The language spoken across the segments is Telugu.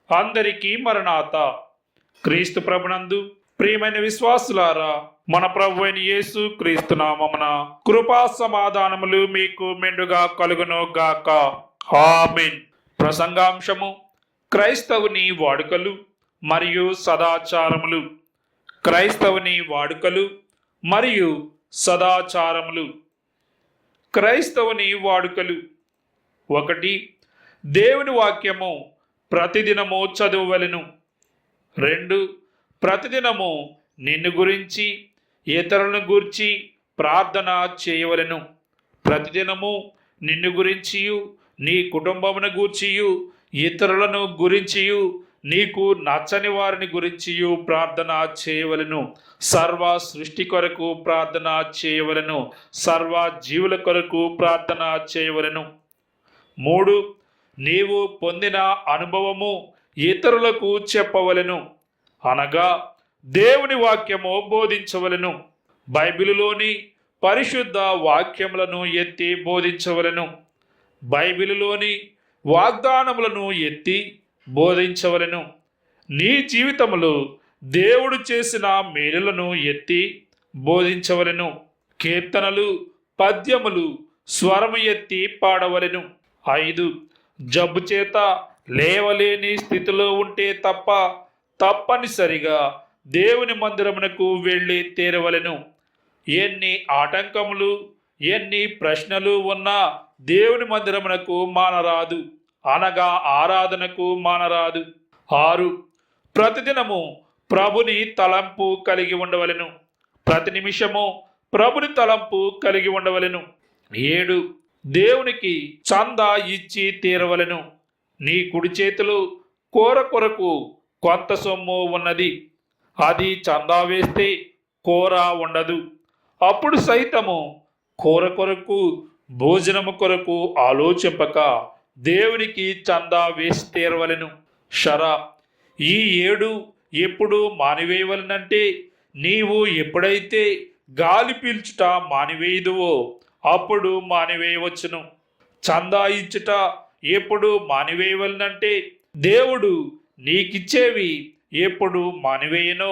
అందరికీ మరణాత. క్రీస్తు ప్రభునందు ప్రియమైన విశ్వాసులారా, మన ప్రభు అయిన యేసు క్రీస్తు నామమున కృపా సమాధానములు మీకు మెండుగా కలుగును గాక. ఆమేన్. ప్రసంగాంశము: క్రైస్తవుని వాడుకలు మరియు సదాచారములు. క్రైస్తవుని వాడుకలు మరియు సదాచారములు. క్రైస్తవుని వాడుకలు: 1. దేవుని వాక్యము ప్రతిదినము చదువవలెను. 2. ప్రతిదినము నిన్ను గురించి ఇతరులను గూర్చి ప్రార్థన చేయవలెను. ప్రతిదినము నిన్ను గురించియు నీ కుటుంబమును గూర్చియు ఇతరులను గురించియు నీకు నచ్చని వారిని గురించియు ప్రార్థన చేయవలెను. సర్వ సృష్టి కొరకు ప్రార్థన చేయవలెను. సర్వ జీవుల కొరకు ప్రార్థన చేయవలెను. 3. నీవు పొందిన అనుభవము ఇతరులకు చెప్పవలెను, అనగా దేవుని వాక్యము బోధించవలెను. బైబిలులోని పరిశుద్ధ వాక్యములను ఎత్తి బోధించవలెను. బైబిలులోని వాగ్దానములను ఎత్తి బోధించవలెను. నీ జీవితములో దేవుడు చేసిన మేలులను ఎత్తి బోధించవలెను. కీర్తనలు, పద్యములు స్వరము ఎత్తి పాడవలెను. 5. జబ్బు చేత లేవలేని స్థితిలో ఉంటే తప్పనిసరిగా దేవుని మందిరమునకు వెళ్ళి తీరవలెను. ఎన్ని ఆటంకములు, ఎన్ని ప్రశ్నలు ఉన్నా దేవుని మందిరమునకు మానరాదు, అనగా ఆరాధనకు మానరాదు. 6. ప్రతిదినము ప్రభుని తలంపు కలిగి ఉండవలెను. ప్రతి నిమిషము ప్రభుని తలంపు కలిగి ఉండవలెను. 7. దేవునికి చందా ఇచ్చి తీరవలెను. నీ కుడి చేతిలో కూర కొరకు కొంత సొమ్ము ఉన్నది, అది చందా వేస్తే కూర ఉండదు. అప్పుడు సైతము కూర కొరకు, భోజనము కొరకు ఆలోచింపక దేవునికి చందా వేసి తీరవలెను. షరా, ఈ 7 ఎప్పుడు మానివేయవలనంటే, నీవు ఎప్పుడైతే గాలి పీల్చుట మానివేయుదువో అప్పుడు మానివేయవచ్చును. చందా ఇచ్చుట ఎప్పుడు మానివేయవలనంటే, దేవుడు నీకిచ్చేవి ఎప్పుడు మానివేయనో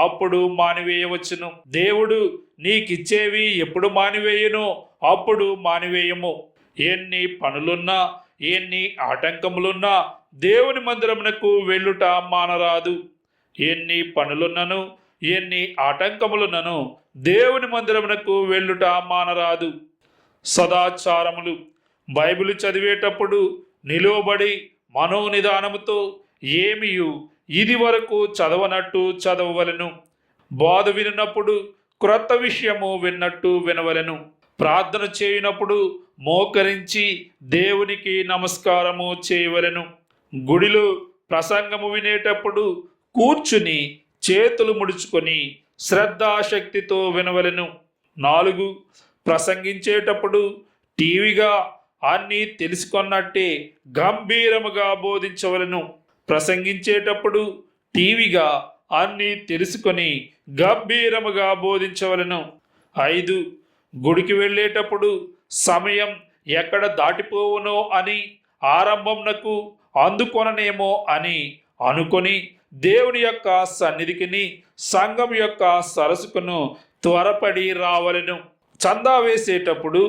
అప్పుడు మానివేయవచ్చును. దేవుడు నీకిచ్చేవి ఎప్పుడు మానివేయనో అప్పుడు మానివేయము. ఎన్ని పనులున్నా, ఎన్ని ఆటంకములున్నా దేవుని మందిరమునకు వెళ్ళుట మానరాదు. ఎన్ని పనులున్నను, ఎన్ని ఆటంకములున్నను దేవుని మందిరమునకు వెళ్ళుట మానరాదు. సదాచారములు. బైబిల్ చదివేటప్పుడు నిలువబడి మనోనిదానముతో ఏమియు ఇది వరకు చదవనట్టు చదవవలెను. బోధ వినినప్పుడు క్రొత్త విషయము విన్నట్టు వినవలెను. ప్రార్థన చేయనప్పుడు మోకరించి దేవునికి నమస్కారము చేయవలెను. గుడిలో ప్రసంగము వినేటప్పుడు కూర్చుని చేతులు ముడుచుకొని శ్రద్ధాశక్తితో వినవలెను. 4. ప్రసంగించేటప్పుడు టీవీగా అన్నీ తెలుసుకున్నట్టే గంభీరముగా బోధించవలెను. ప్రసంగించేటప్పుడు టీవీగా అన్నీ తెలుసుకొని గంభీరముగా బోధించవలెను. 5. గుడికి వెళ్ళేటప్పుడు సమయం ఎక్కడ దాటిపోవునో అని, ఆరంభంనకు అందుకొననేమో అని అనుకొని దేవుని యొక్క సన్నిధికిని, సంఘం యొక్క సరస్సుకును త్వరపడి రావలెను. చందా వేసేటప్పుడు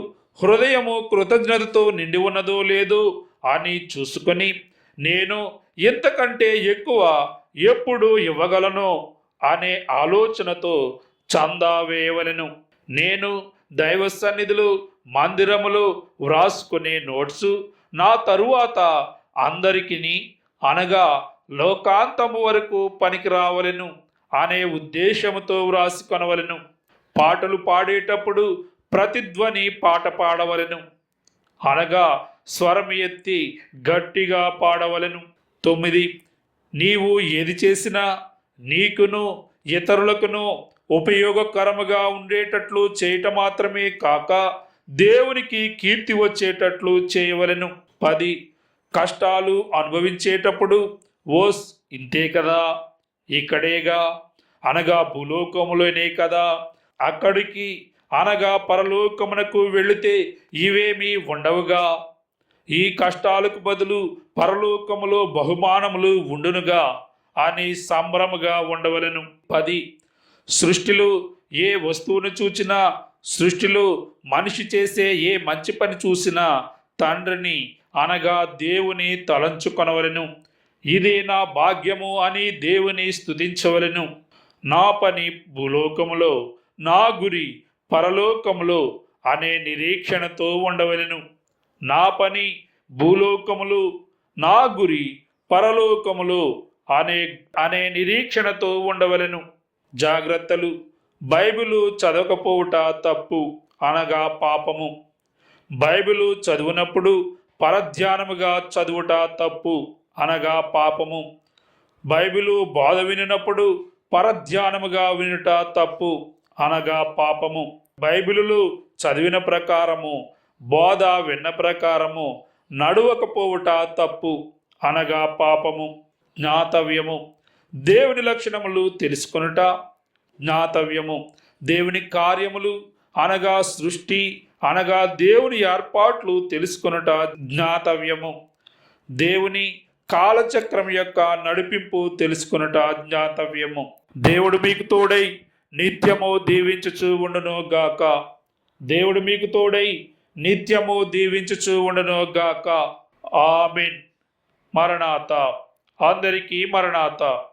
హృదయము కృతజ్ఞతతో నిండి ఉన్నదో లేదో అని చూసుకొని, నేను ఇంతకంటే ఎక్కువ ఎప్పుడు ఇవ్వగలను అనే ఆలోచనతో చందా వేయవలెను. నేను దైవ సన్నిధిలో, మందిరములో వ్రాసుకునే నోట్సు నా తరువాత అందరికిని, అనగా లోకాంతము వరకు పనికి రావలెను అనే ఉద్దేశముతో వ్రాసుకొనవలెను. పాటలు పాడేటప్పుడు ప్రతిధ్వని పాట పాడవలెను, అనగా స్వరం ఎత్తి గట్టిగా పాడవలెను. 9. నీవు ఏది చేసినా నీకును ఇతరులకును ఉపయోగకరముగా ఉండేటట్లు చేయటం మాత్రమే కాక దేవునికి కీర్తి వచ్చేటట్లు చేయవలెను. 10. కష్టాలు అనుభవించేటప్పుడు ఓస్ ఇంతే కదా, ఇక్కడేగా, అనగా భూలోకములోనే కదా, అక్కడికి అనగా పరలోకమునకు వెళితే ఇవేమీ ఉండవుగా, ఈ కష్టాలకు బదులు పరలోకములో బహుమానములు ఉండునుగా అని సంభ్రమగా ఉండవలెను. 10. సృష్టిలో ఏ వస్తువును చూచినా, సృష్టిలో మనిషి చేసే ఏ మంచి పని చూసినా తండ్రిని అనగా దేవుని తలంచుకొనవలెను. ఇది నా భాగ్యము అని దేవుని స్తుతించవలెను. నా పని భూలోకములో, నా గురి పరలోకములో అనే నిరీక్షణతో ఉండవలెను. నా పని భూలోకములో, నా గురి పరలోకములో అనే అనే నిరీక్షణతో ఉండవలెను. జాగ్రత్తలు. బైబిలు చదవకపోవుట తప్పు అనగా పాపము. బైబిలు చదువునప్పుడు పరధ్యానముగా చదువుట తప్పు అనగా పాపము. బైబిలు బోధ వినినప్పుడు పరధ్యానముగా వినుట తప్పు అనగా పాపము. బైబిలులు చదివిన ప్రకారము, బోధ విన్న ప్రకారము నడువకపోవుట తప్పు అనగా పాపము. జ్ఞాతవ్యము. దేవుని లక్షణములు తెలుసుకొనుట జ్ఞాతవ్యము. దేవుని కార్యములు అనగా సృష్టి అనగా దేవుని ఏర్పాట్లు తెలుసుకొనుట జ్ఞాతవ్యము. దేవుని కాలచక్రం యొక్క నడిపింపు తెలుసుకొనుట జ్ఞాతవ్యము. దేవుడు మీకు తోడై నిత్యము దీవించుచు ఉండును గాక. దేవుడు మీకు తోడై నిత్యము దీవించుచు ఉండును గాక. ఆమేన్. మరణాత. అందరికీ మరణాత.